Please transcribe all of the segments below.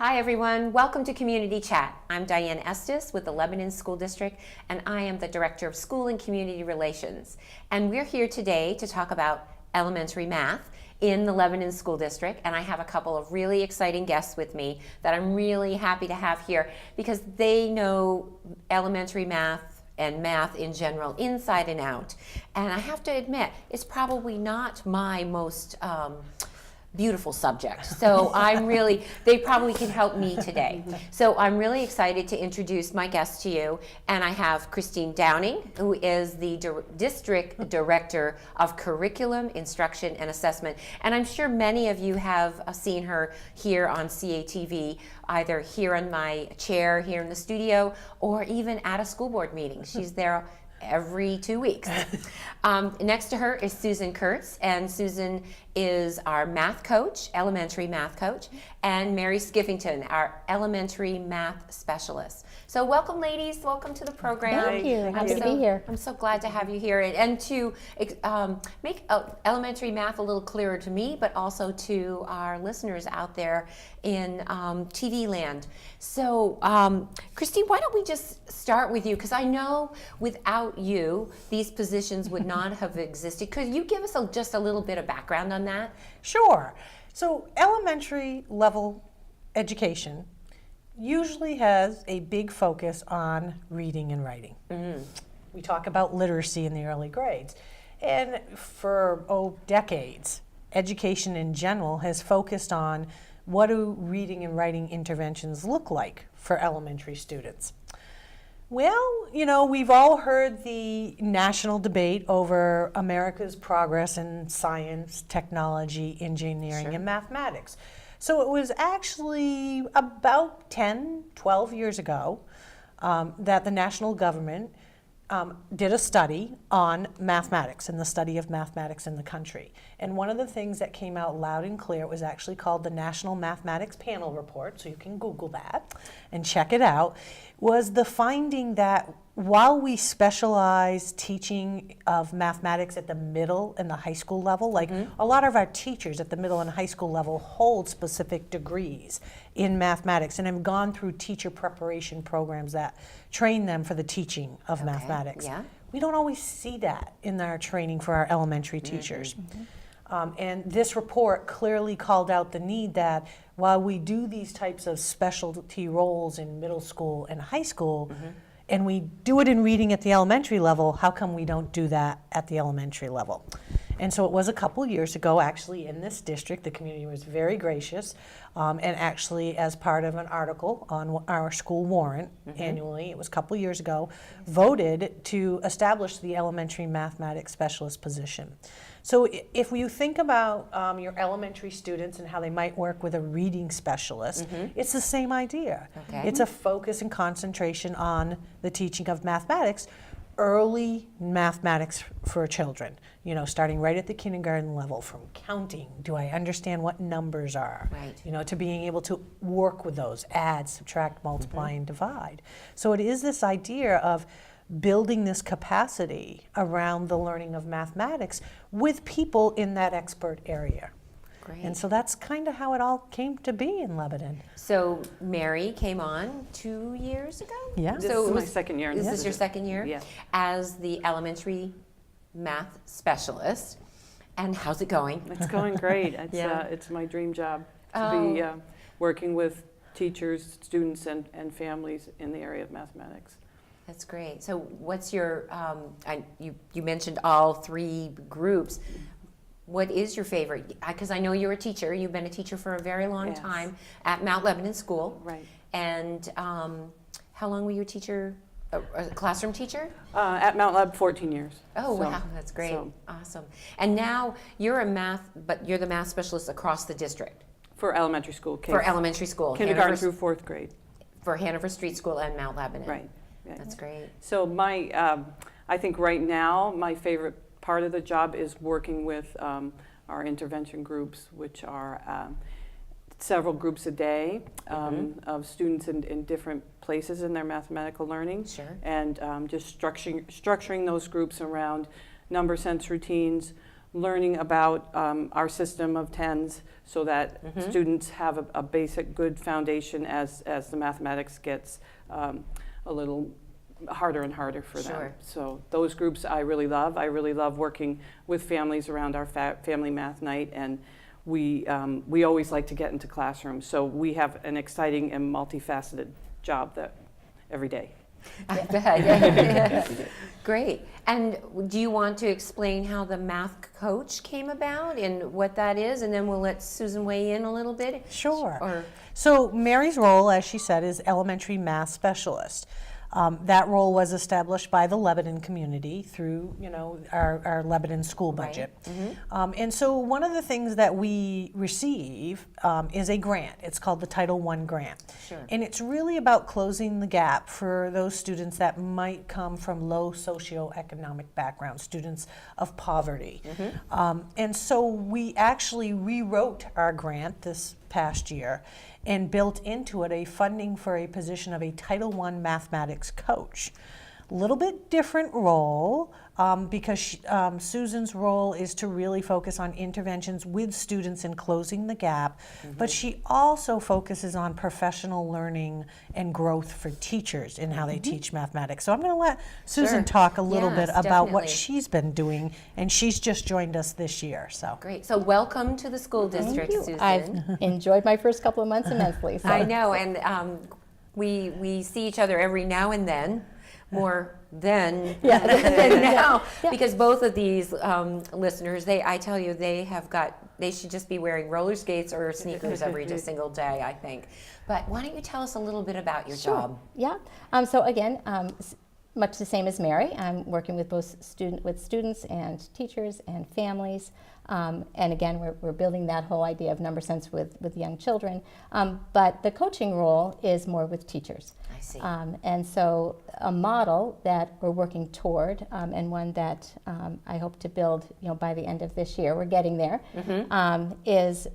Hi everyone, welcome to Community Chat. I'm Diane Estes with the Lebanon School District, and I am the Director of School and Community Relations. And we're here today to talk about elementary math in the Lebanon School District, and I have a couple of really exciting guests with me that I'm really happy to have here because they know elementary math and math in general inside and out. And I have to admit, it's probably not my most beautiful subject. So they probably can help me today. So I'm really excited to introduce my guest to you. And I have Christine Downing, who is the District Director of Curriculum, Instruction, and Assessment. And I'm sure many of you have seen her here on CATV, either here in my chair here in the studio, or even at a school board meeting. She's there every 2 weeks. Next to her is Susan Kurtz, and Susan is our math coach, elementary math coach, and Mary Skiffington, our elementary math specialist. So welcome, ladies. Welcome to the program. Thank you. Happy to be here. I'm so glad to have you here, and to make elementary math a little clearer to me, but also to our listeners out there in TV land. So, Christine, why don't we just start with you? Because I know without you, these positions would not have existed. Could you give us just a little bit of background on that? Sure. So elementary level education usually has a big focus on reading and writing. Mm-hmm. We talk about literacy in the early grades. And for decades, education in general has focused on what do reading and writing interventions look like for elementary students. Well, we've all heard the national debate over America's progress in science, technology, engineering, and mathematics. So it was actually about 10, 12 years ago that the national government did a study on mathematics and the study of mathematics in the country. And one of the things that came out loud and clear, it was actually called the National Mathematics Panel Report, so you can Google that and check it out, was the finding that while we specialize teaching of mathematics at the middle and the high school level, like a lot of our teachers at the middle and high school level hold specific degrees in mathematics and have gone through teacher preparation programs that train them for the teaching of mathematics. Yeah. We don't always see that in our training for our elementary teachers. And this report clearly called out the need that while we do these types of specialty roles in middle school and high school, and we do it in reading at the elementary level, how come we don't do that at the elementary level? And so it was a couple years ago, actually, in this district, the community was very gracious, and actually as part of an article on our school warrant annually, it was a couple years ago, voted to establish the elementary mathematics specialist position. So if you think about your elementary students and how they might work with a reading specialist, it's the same idea. Okay. It's a focus and concentration on the teaching of mathematics, early mathematics for children, starting right at the kindergarten level, from counting, do I understand what numbers are, to being able to work with those, add, subtract, multiply, and divide. So it is this idea of building this capacity around the learning of mathematics with people in that expert area. Great. And so that's kind of how it all came to be in Lebanon. So Mary came on 2 years ago? Yeah. This is my second year. Is this your second year? Yeah. As the elementary math specialist. And how's it going? It's going great. It's my dream job to be working with teachers, students, and families in the area of mathematics. That's great. So what's your, you mentioned all three groups. What is your favorite? Because I know you're a teacher. You've been a teacher for a very long time at Mount Lebanon School. Right. And how long were you a teacher, a classroom teacher? At Mount Leb, 14 years. Oh, so, wow. That's great. Awesome. And now you're you're the math specialist across the district. For elementary school. For elementary school. Kindergarten through fourth grade. For Hanover Street School and Mount Lebanon. Right. That's great. So I think right now my favorite part of the job is working with our intervention groups, which are several groups a day of students in different places in their mathematical learning. Sure. And just structuring those groups around number sense routines, learning about our system of tens so that students have a basic good foundation as the mathematics gets a little harder and harder for them. Sure. So those groups I really love. I really love working with families around our family math night, and we always like to get into classrooms. So we have an exciting and multifaceted job that every day. I bet. Great. And do you want to explain how the math coach came about and what that is? And then we'll let Susan weigh in a little bit. Sure. Or, So Mary's role, as she said, is elementary math specialist. That role was established by the Lebanon community through, our Lebanon school budget. And so one of the things that we receive is a grant. It's called the Title I grant. Sure. And it's really about closing the gap for those students that might come from low socioeconomic backgrounds, students of poverty. And so we actually rewrote our grant this past year and built into it a funding for a position of a Title I mathematics coach. A little bit different role because Susan's role is to really focus on interventions with students in closing the gap, but she also focuses on professional learning and growth for teachers in how they teach mathematics. So I'm going to let Susan Sure. talk a little Yes, bit about what definitely. she's been doing, and she's just joined us this year. So. great. So welcome to the school district, Thank you. Susan. I've enjoyed my first couple of months immensely. So. I know, and we see each other every now and then, more than than now, because both of these listeners, I tell you, they should just be wearing roller skates or sneakers every single day, I think. But why don't you tell us a little bit about your job? Yeah. So again, much the same as Mary, I'm working with both students and teachers and families. And again, we're building that whole idea of number sense with young children. But the coaching role is more with teachers. I see. And so a model that we're working toward, and one that I hope to build, by the end of this year, we're getting there, is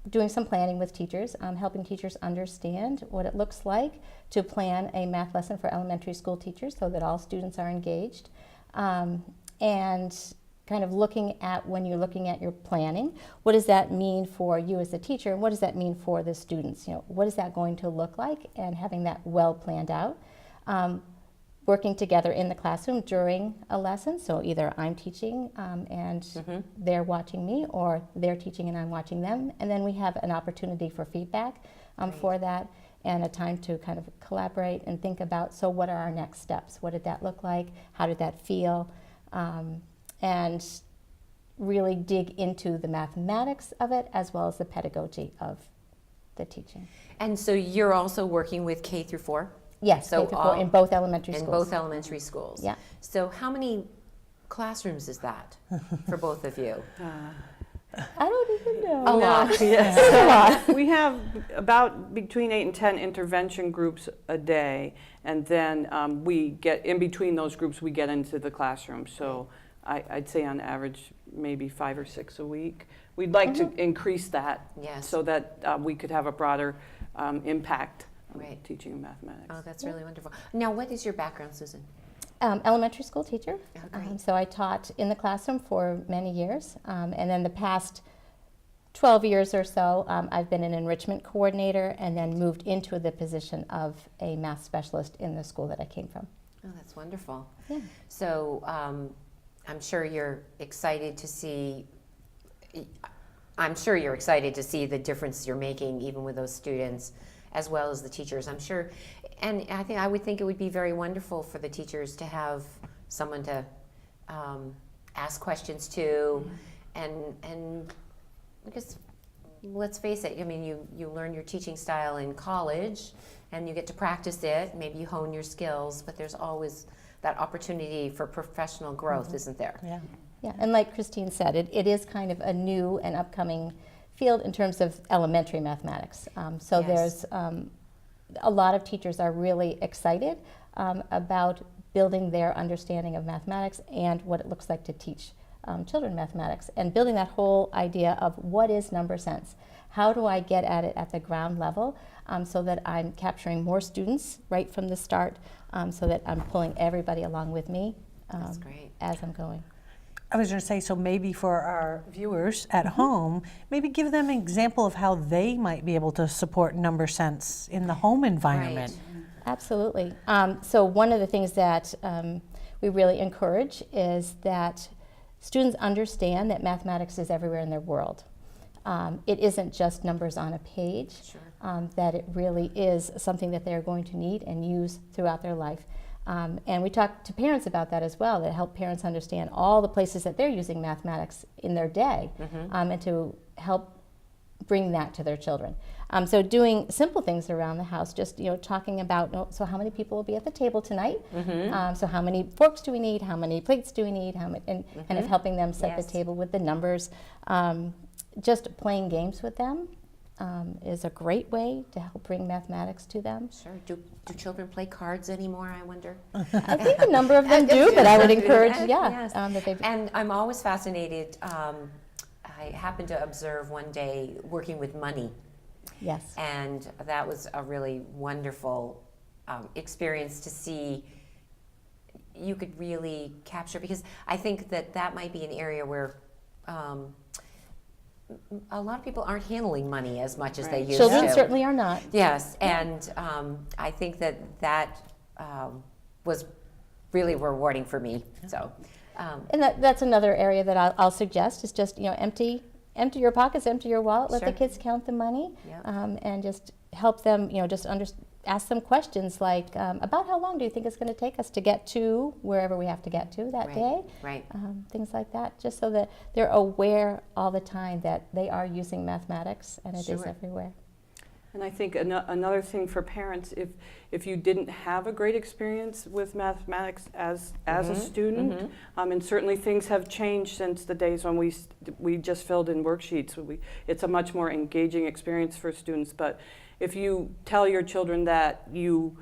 doing some planning with teachers, helping teachers understand what it looks like to plan a math lesson for elementary school teachers so that all students are engaged. And kind of looking at, when you're looking at your planning, what does that mean for you as a teacher, and what does that mean for the students? What is that going to look like, and having that well planned out. Working together in the classroom during a lesson, so either I'm teaching and they're watching me, or they're teaching and I'm watching them, and then we have an opportunity for feedback for that, and a time to kind of collaborate and think about, so what are our next steps? What did that look like? How did that feel? And really dig into the mathematics of it as well as the pedagogy of the teaching. And so you're also working with K through 4? Yes, So K through 4 in both elementary in schools. both elementary schools. Yeah. So how many classrooms is that for both of you? I don't even know. A lot. Yes. We have about between 8 and 10 intervention groups a day, and then we get in between those groups. We get into the classroom. So I'd say on average maybe 5 or 6 a week. We'd like to increase that, Yes. so that we could have a broader impact on Right. teaching mathematics. Oh, that's really wonderful. Now, what is your background, Susan? Elementary school teacher. Oh, great. So I taught in the classroom for many years. And then the past 12 years or so, I've been an enrichment coordinator and then moved into the position of a math specialist in the school that I came from. Oh, that's wonderful. Yeah. So I'm sure you're excited to see. I'm sure you're excited to see the difference you're making, even with those students, as well as the teachers. I'm sure, and I would think it would be very wonderful for the teachers to have someone to ask questions to, and because let's face it, I mean, you learn your teaching style in college, and you get to practice it. Maybe you hone your skills, but there's always that opportunity for professional growth, isn't there? Yeah. Yeah, and like Christine said, it is kind of a new and upcoming field in terms of elementary mathematics. So Yes. there's a lot of teachers are really excited about building their understanding of mathematics and what it looks like to teach children mathematics, and building that whole idea of what is number sense. How do I get at it at the ground level so that I'm capturing more students right from the start, so that I'm pulling everybody along with me That's great. as I'm going. I was going to say, so maybe for our viewers at home, maybe give them an example of how they might be able to support number sense in the home environment. Absolutely. So one of the things that we really encourage is that students understand that mathematics is everywhere in their world. It isn't just numbers on a page, that it really is something that they're going to need and use throughout their life. And we talk to parents about that as well, that help parents understand all the places that they're using mathematics in their day, and to help bring that to their children. So doing simple things around the house, just talking about, so how many people will be at the table tonight? So how many forks do we need? How many plates do we need? How many, and kind of helping them set the table with the numbers. Just playing games with them is a great way to help bring mathematics to them. Sure. Do children play cards anymore, I wonder? I think a number of them do, but I would encourage, Yes. that they. And I'm always fascinated. I happened to observe one day working with money. Yes. And that was a really wonderful experience to see. You could really capture, because I think that might be an area where a lot of people aren't handling money as much as they used to. Children certainly are not. Yes, and I think that was really rewarding for me. So, And that's another area that I'll suggest is just empty your pockets, empty your wallet, let the kids count the money, and just help them ask them questions like about how long do you think it's going to take us to get to wherever we have to get to that day, things like that, just so that they're aware all the time that they are using mathematics and it is everywhere. And I think another thing for parents, if you didn't have a great experience with mathematics as a student, and certainly things have changed since the days when we just filled in worksheets. It's a much more engaging experience for students. But if you tell your children that you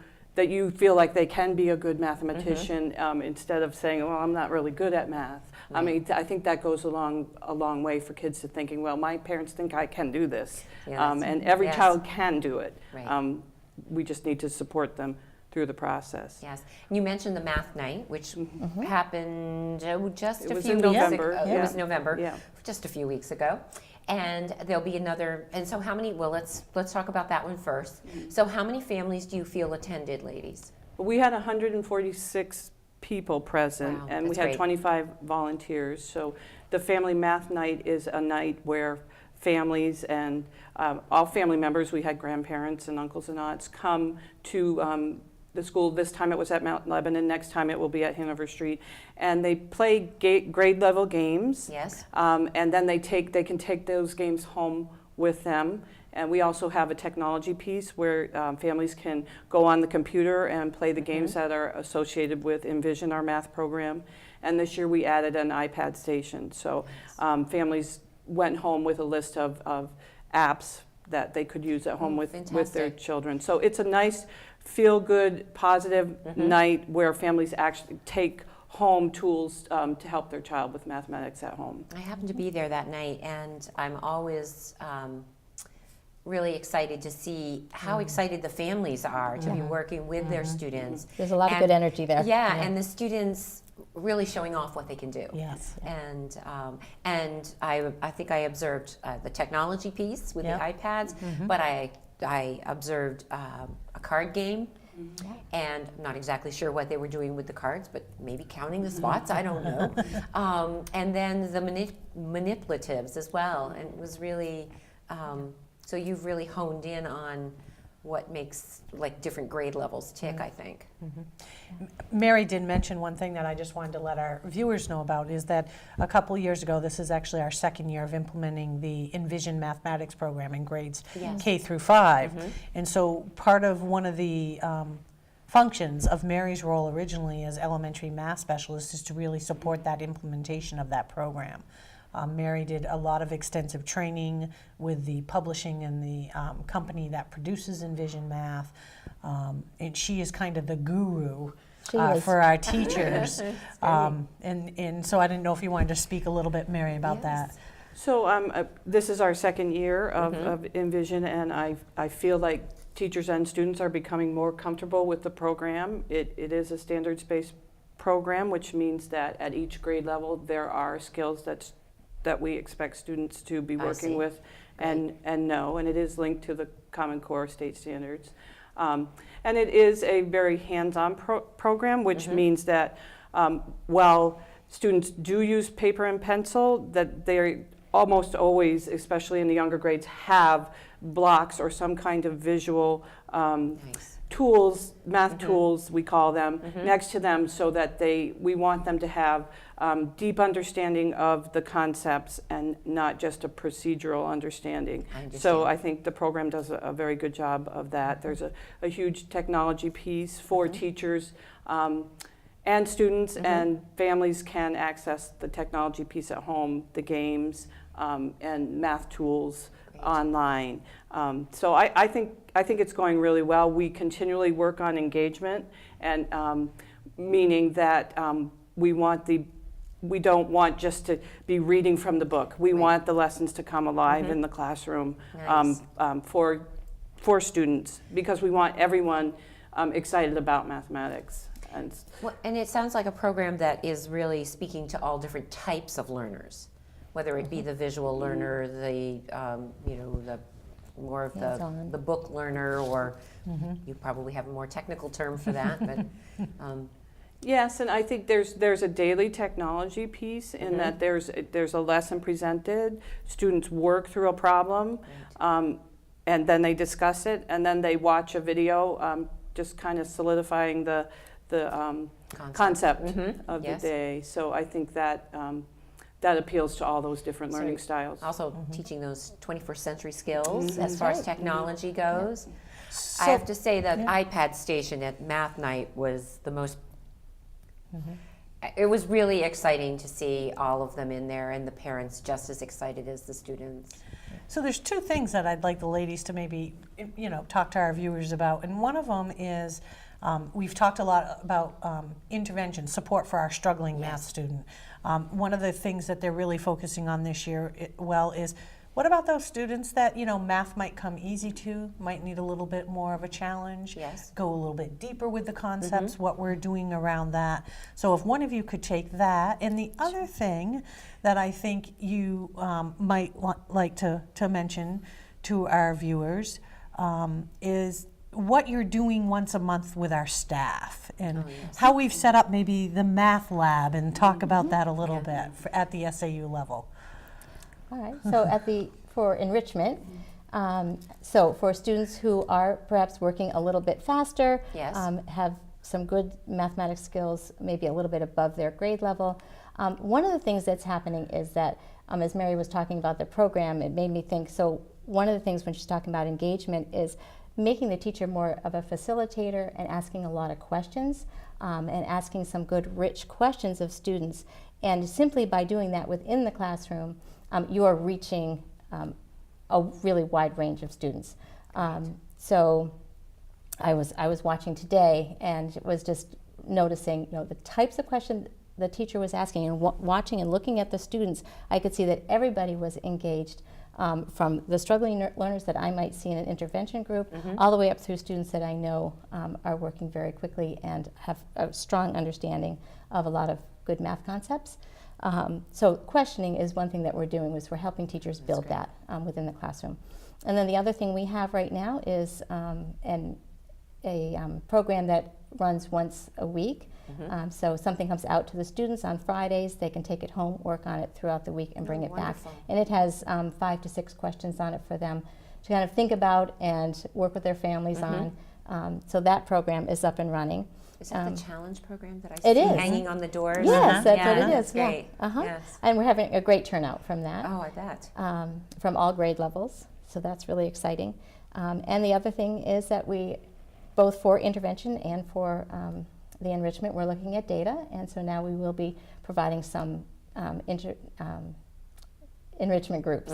feel like they can be a good mathematician, instead of saying, well, I'm not really good at math. I mean, I think that goes a long way for kids to thinking, well, my parents think I can do this. And every child can do it. We just need to support them through the process. Yes. You mentioned the math night, which happened just a few weeks November. ago. It was November, Yeah. just a few weeks ago. And there'll be another, and so how many, well, let's talk about that one first. So how many families do you feel attended, ladies? We had 146 people present, and we had great. 25 volunteers. So the family math night is a night where families and all family members, we had grandparents and uncles and aunts, come to the school. This time it was at Mount Lebanon, next time it will be at Hanover Street. And they play grade level games. Yes. And then they can take those games home with them. And we also have a technology piece where families can go on the computer and play the games that are associated with Envision, our math program. And this year we added an iPad station. So families went home with a list of apps that they could use at home with their children. So it's a nice, feel-good, positive night where families actually take home tools to help their child with mathematics at home. I happened to be there that night, and I'm always really excited to see how excited the families are to be working with their students. There's a lot of good energy there. Yeah, and the students really showing off what they can do. Yes. And I think I observed the technology piece with the iPads, but I observed a card game. And I'm not exactly sure what they were doing with the cards, but maybe counting the spots, I don't know. And then the manipulatives as well. And it was really, so you've really honed in on what makes like different grade levels tick, I think. Mary did mention one thing that I just wanted to let our viewers know about is that a couple years ago, this is actually our second year of implementing the Envision mathematics program in grades K through 5. And so part of one of the functions of Mary's role originally as elementary math specialist is to really support that implementation of that program. Mary did a lot of extensive training with the publishing and the company that produces Envision Math, and she is kind of the guru for our teachers. And so I didn't know if you wanted to speak a little bit, Mary, about that. So this is our second year of Envision, and I feel like teachers and students are becoming more comfortable with the program. It is a standards-based program, which means that at each grade level there are skills that we expect students to be I working see. with and know, and it is linked to the Common Core state standards. And it is a very hands-on program, which means that while students do use paper and pencil, that they almost always, especially in the younger grades, have blocks or some kind of visual Nice. tools, math tools we call them, next to them, so that we want them to have deep understanding of the concepts and not just a procedural understanding. I understand. So I think the program does a very good job of that. There's a huge technology piece for teachers and students, and families can access the technology piece at home, the games and math tools online. So I think it's going really well. We continually work on engagement, and meaning that we don't want just to be reading from the book. We want the lessons to come alive in the classroom Nice. for students, because we want everyone excited about mathematics. Well, and it sounds like a program that is really speaking to all different types of learners, whether it be the visual learner, the the more of Hands-on. the book learner, or you probably have a more technical term for that, but Yes, and I think there's a daily technology piece in that there's a lesson presented, students work through a problem, and then they discuss it, and then they watch a video, just kind of solidifying the concept of Yes. the day. So I think that that appeals to all those different So learning styles. also teaching those 21st century skills as That's far as right. technology goes. So, I have to say that iPad station at math night was the most. It was really exciting to see all of them in there, and the parents just as excited as the students. So there's two things that I'd like the ladies to maybe, talk to our viewers about, and one of them is we've talked a lot about intervention, support for our struggling math student. One of the things that they're really focusing on this year, is what about those students that math might come easy to, might need a little bit more of a challenge? Yes. Go a little bit deeper with the concepts, what we're doing around that. So if one of you could take that, and the other thing that I think you might like to mention to our viewers is what you're doing once a month with our staff, and how we've set up maybe the math lab, and talk about that a little bit at the SAU level. All right, so for enrichment, so for students who are perhaps working a little bit faster, Yes. Have some good mathematics skills, maybe a little bit above their grade level, one of the things that's happening is that, as Mary was talking about the program, it made me think, so one of the things when she's talking about engagement is making the teacher more of a facilitator and asking a lot of questions, and asking some good rich questions of students. And simply by doing that within the classroom, you are reaching a really wide range of students. So I was watching today and was just noticing, the types of questions the teacher was asking, and watching and looking at the students, I could see that everybody was engaged, from the struggling learners that I might see in an intervention group, all the way up through students that I know are working very quickly and have a strong understanding of a lot of good math concepts. So questioning is one thing that we're doing, is we're helping teachers build that within the classroom. And then the other thing we have right now is a program that runs once a week. So something comes out to the students on Fridays, they can take it home, work on it throughout the week, and bring it wonderful. back. And it has 5 to 6 questions on it for them to kind of think about and work with their families on. So that program is up and running. Is that the challenge program that I it see is. hanging on the doors? Yes, that's what it That's is. Yeah. great. Yes. And we're having a great turnout from that. Oh, I bet. From all grade levels, so that's really exciting. And the other thing is that we, both for intervention and for the enrichment, we're looking at data, and so now we will be providing some enrichment groups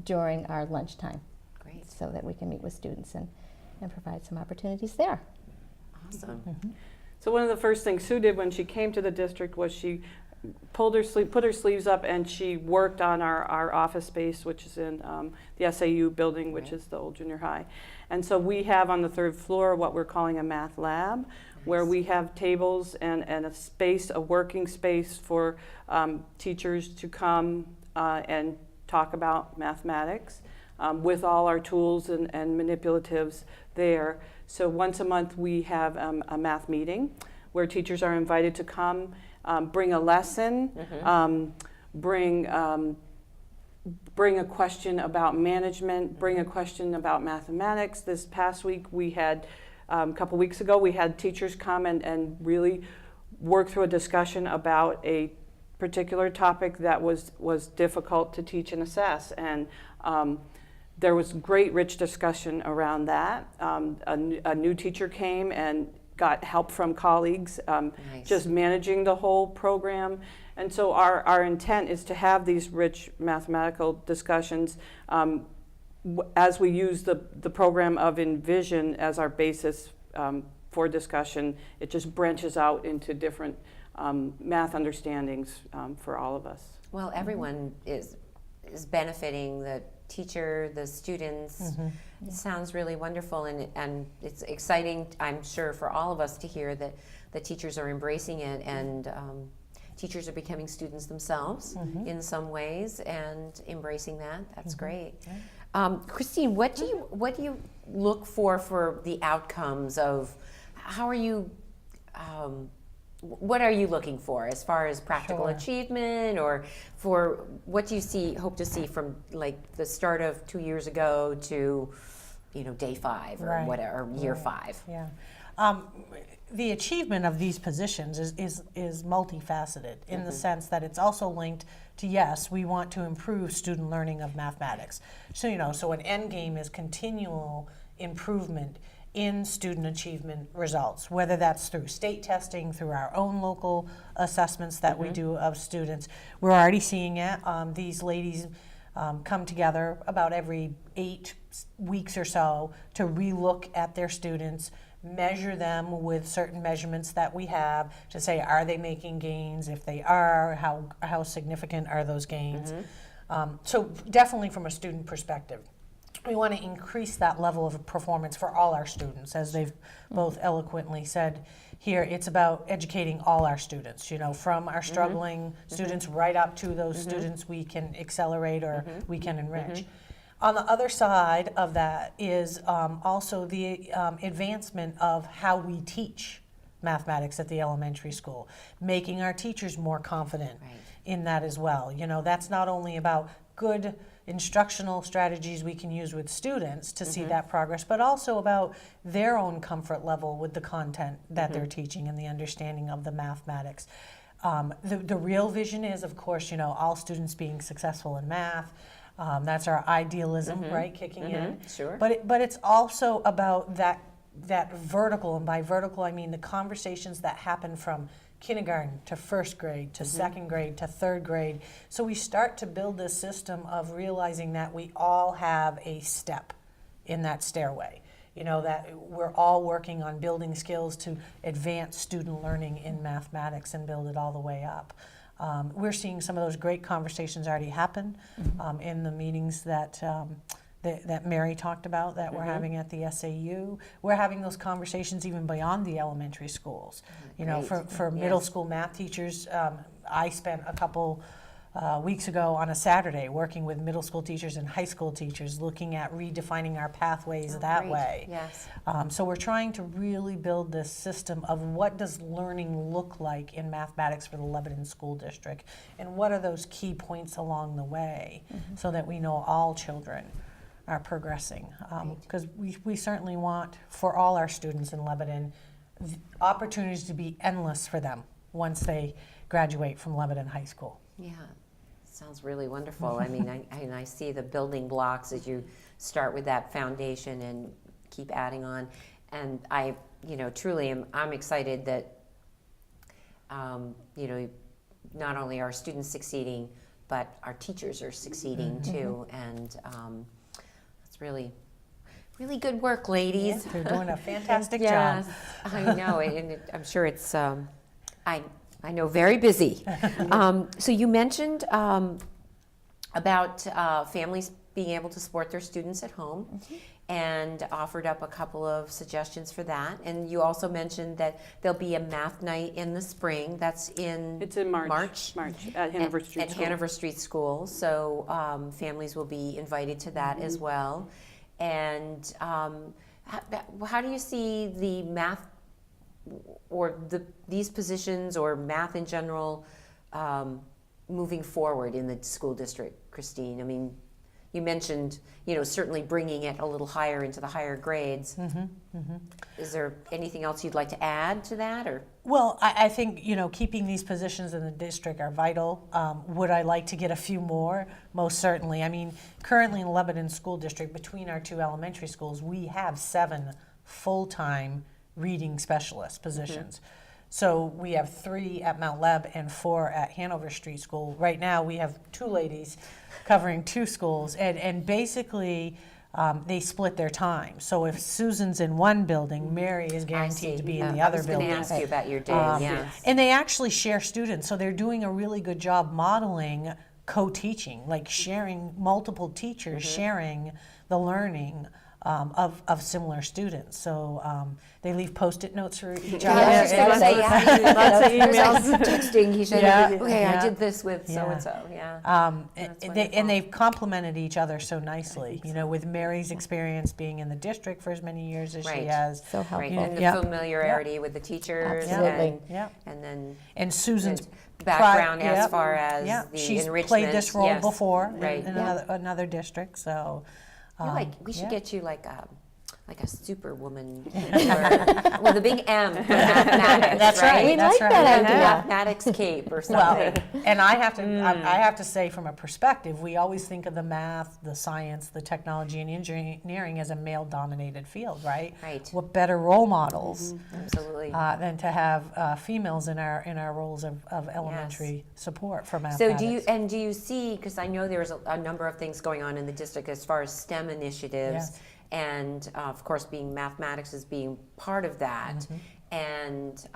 during our lunchtime, Great. so that we can meet with students and provide some opportunities there. Awesome. So one of the first things Sue did when she came to the district was she put her sleeves up, and she worked on our office space, which is in the SAU building, which is the old junior high. And so we have on the 3rd floor what we're calling a math lab, where we have tables and a space, a working space for teachers to come and talk about mathematics with all our tools and manipulatives there. So once a month we have a math meeting where teachers are invited to come, bring a lesson, bring a question about management, bring a question about mathematics. This past week we had, a couple weeks ago, we had teachers come and really work through a discussion about a particular topic that was difficult to teach and assess. And there was great, rich discussion around that. A new teacher came and got help from colleagues, Nice. just managing the whole program. And so our intent is to have these rich mathematical discussions as we use the program of Envision as our basis for discussion. It just branches out into different math understandings for all of us. Well, everyone is benefiting, the teacher, the students. It sounds really wonderful, and it's exciting, I'm sure, for all of us to hear that the teachers are embracing it, and teachers are becoming students themselves in some ways and embracing that. That's great. Christine, what do you look for the outcomes of, how are you, what are you looking for as far as practical Sure. achievement, or for what do you hope to see from like the start of 2 years ago to, day 5 or Right. whatever, or year 5? Yeah. The achievement of these positions is multifaceted in the sense that it's also linked to, yes, we want to improve student learning of mathematics. So, so an end game is continual improvement in student achievement results, whether that's through state testing, through our own local assessments that we do of students. We're already seeing it. These ladies come together about every 8 weeks or so to relook at their students, measure them with certain measurements that we have to say, are they making gains? If they are, how significant are those gains? So definitely from a student perspective, we want to increase that level of performance for all our students. As they've both eloquently said here, it's about educating all our students, from our struggling students right up to those students we can accelerate or we can enrich. On the other side of that is also the advancement of how we teach mathematics at the elementary school, making our teachers more confident in that as well. That's not only about good instructional strategies we can use with students to see that progress, but also about their own comfort level with the content that they're teaching and the understanding of the mathematics. The real vision is, of course, all students being successful in math. That's our idealism, right, kicking in. Sure. But it's also about that vertical, and by vertical I mean the conversations that happen from kindergarten to first grade to second grade to third grade. So we start to build this system of realizing that we all have a step in that stairway. That we're all working on building skills to advance student learning in mathematics and build it all the way up. We're seeing some of those great conversations already happen in the meetings that Mary talked about that we're having at the SAU. We're having those conversations even beyond the elementary schools. For middle school math teachers, I spent a couple weeks ago on a Saturday working with middle school teachers and high school teachers, looking at redefining our pathways that great. way. Yes. So we're trying to really build this system of what does learning look like in mathematics for the Lebanon School District, and what are those key points along the way so that we know all children are progressing. Because we certainly want, for all our students in Lebanon, opportunities to be endless for them once they graduate from Lebanon High School. Yeah, sounds really wonderful. I mean, I see the building blocks as you start with that foundation and keep adding on. And I, truly I'm excited that, not only are students succeeding, but our teachers are succeeding too. And it's really, really good work, ladies. They're doing a fantastic Yes, job. I know, and I'm sure it's, I know, very busy. So you mentioned about families being able to support their students at home. and offered up a couple of suggestions for that. And you also mentioned that there'll be a math night in the spring. That's in It's in March at Hanover Street at School. Hanover Street School. So families will be invited to that as well. And how do you see the math or these positions or math in general moving forward in the school district, Christine? I mean, you mentioned, certainly bringing it a little higher into the higher grades. Is there anything else you'd like to add to that, or? Well, I think, keeping these positions in the district are vital. Would I like to get a few more? Most certainly. I mean, currently in Lebanon School District, between our two elementary schools, we have 7 full-time reading specialist positions. So we have 3 at Mount Leb and 4 at Hanover Street School. Right now, we have 2 ladies covering 2 schools, and basically they split their time. So if Susan's in one building, Mary is guaranteed to be in the other building. I was going to ask you about your day, yes. And they actually share students, so they're doing a really good job modeling co-teaching, like sharing, multiple teachers sharing the learning of similar students. So they leave Post-it notes for each other. I was just going to say, Lots of there's emails. like texting. He said, Yeah, okay, I yeah. did this with Yeah. so-and-so, yeah. That's And wonderful. they've complemented each other so nicely. With Mary's experience being in the district for as many years as she Right. has. So helpful. Right, and the Yeah. familiarity with the teachers, Absolutely. Yeah. and then And Susan's background pri- as yep. far as Yeah, the she's enrichment. played this role yes. before Right. in Yeah. another district. So We should yeah. get you like a superwoman, with a big M for mathematics. That's right. We That's like right. that Like a idea. mathematics cape or something. Well, and I have to say, from a perspective, we always think of the math, the science, the technology, and engineering as a male-dominated field, right? Right. What better role models Absolutely. than to have females in our roles of elementary support for So mathematics? do you see, because I know there's a number of things going on in the district as far as STEM initiatives, Yes. and of course being mathematics as being part of that. Mm-hmm. And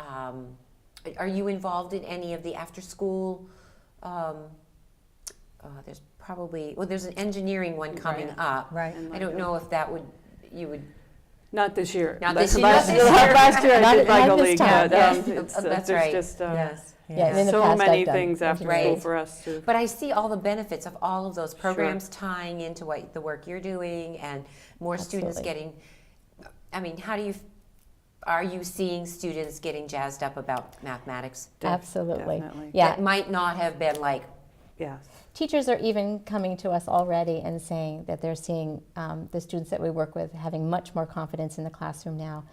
are you involved in any of the after-school? There's an engineering one coming up. Right. I don't know if you would. Not this year. Not this year. Last, Not this year. last year I Not- did not Michael this League. time. But, Yes. it's, That's there's right. just Yes. Yeah, in the so past many I've done things after school Right. for us to. But I see all the benefits of all of those programs tying into the work you're doing, and more students Absolutely. getting. I mean, are you seeing students getting jazzed up about mathematics? Absolutely. Definitely. Yeah. That might not have been like, Yes. Teachers are even coming to us already and saying that they're seeing the students that we work with having much more confidence in the classroom now,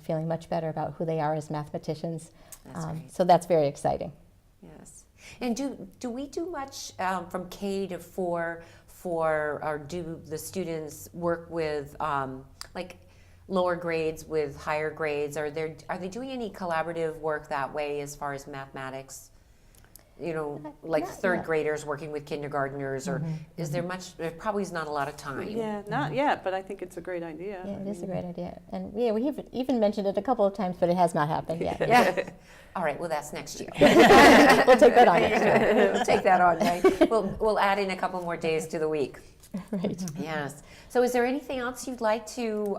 feeling much better about who they are as mathematicians. That's great. So that's very exciting. yes. And do we do much from K to 4 or do the students work with like lower grades with higher grades? Are they doing any collaborative work that way as far as mathematics? Like Not third yet. graders working with kindergartners, or is there much? There probably is not a lot of time. Yeah, not yet, but I think it's a great idea. Yeah, it is a great idea. And yeah, we have even mentioned it a couple of times, but it has not happened yet. Yeah. All right. Well, that's next year. We'll take that on next year. We'll take that on. Right? We'll add in a couple more days to the week. Right. Yes. So, is there anything else you'd like to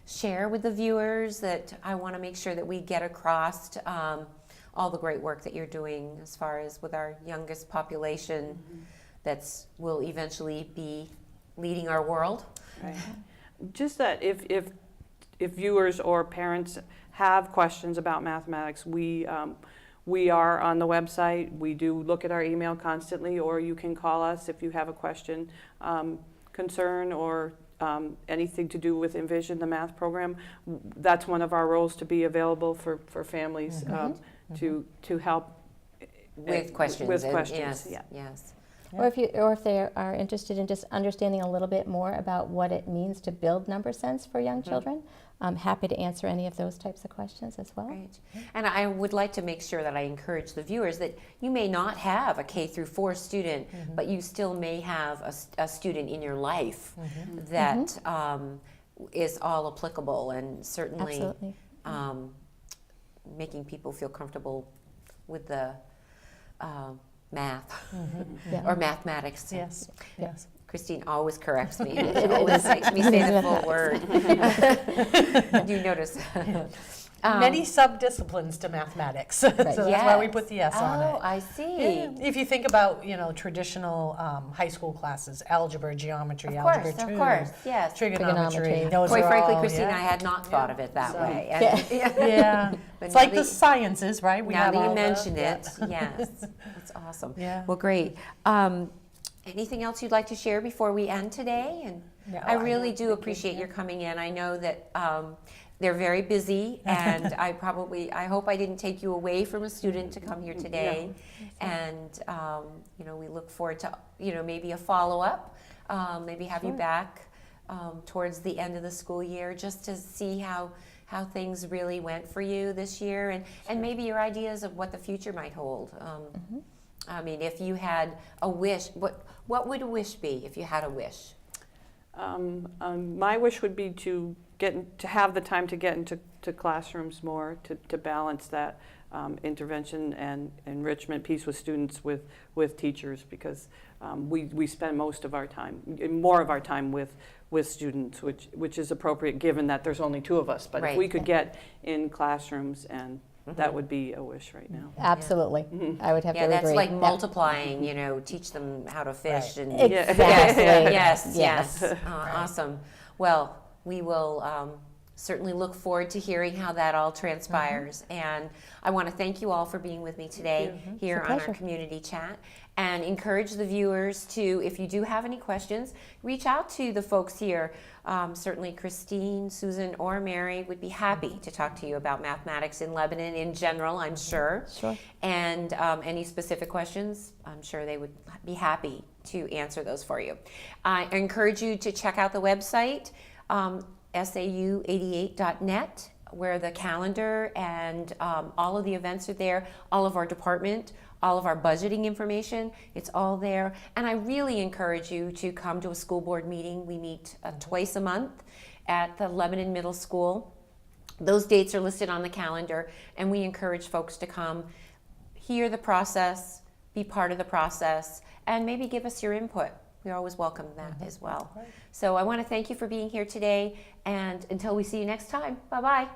share with the viewers that I want to make sure that we get across? All the great work that you're doing as far as with our youngest population that's will eventually be leading our world. Right. Just that if viewers or parents have questions about mathematics, we are on the website. We do look at our email constantly, or you can call us if you have a question, concern, or anything to do with Envision, the math program. That's one of our roles, to be available for families to help With questions. With and- questions, yes, yeah. yes. Or if they are interested in just understanding a little bit more about what it means to build number sense for young children, I'm happy to answer any of those types of questions as well. Right. And I would like to make sure that I encourage the viewers that you may not have a K through 4 student, but you still may have a student in your life that is all applicable, and certainly Absolutely. making people feel comfortable with the math Yeah. or mathematics. Yes. Yeah. Yes. Christine always corrects me. She always makes me say the full word. You notice. Many sub-disciplines to mathematics, so that's why we put the S on it. Oh, I see. Yeah. If you think about, traditional high school classes, algebra, geometry, algebra 2, Of course, yes. trigonometry. Those Quite are frankly, all, Christine, yeah. I had not thought of it that So- way. Yeah, But it's now like that the you- sciences, right? We Now have that you all mention the, it, yes, that's awesome. Yeah. Well, great. Anything else you'd like to share before we end today? And No, I I really don't do think appreciate your coming in. I know that they're very busy, and I hope I didn't take you away from a student to come here today. And we look forward to maybe a follow-up, maybe have you back towards the end of the school year, just to see how things really went for you this year, and maybe your ideas of what the future might hold. I mean, if you had a wish, what would a wish be if you had a wish? My wish would be to have the time to get into classrooms more, to balance that intervention and enrichment piece with students with teachers, because we spend most of our time, more of our time with students, which is appropriate given that there's only 2 of us. But if we could get in classrooms, and that would be a wish right now. Absolutely. I would have to Yeah, that's agree. like multiplying, teach them how to fish. Right. And Exactly. Yes. Awesome. Well, we will certainly look forward to hearing how that all transpires. And I want to thank you all for being with me today here It's a on our pleasure. community chat, and encourage the viewers to, if you do have any questions, reach out to the folks here. Certainly Christine, Susan, or Mary would be happy to talk to you about mathematics in Lebanon in general, I'm sure. Sure. And any specific questions, I'm sure they would be happy to answer those for you. I encourage you to check out the website, sau88.net, where the calendar and all of the events are there, all of our department, all of our budgeting information, it's all there. And I really encourage you to come to a school board meeting. We meet twice a month at the Lebanon Middle School. Those dates are listed on the calendar, and we encourage folks to come, hear the process, be part of the process, and maybe give us your input. We always welcome that as well. So I want to thank you for being here today, and until we see you next time, bye-bye.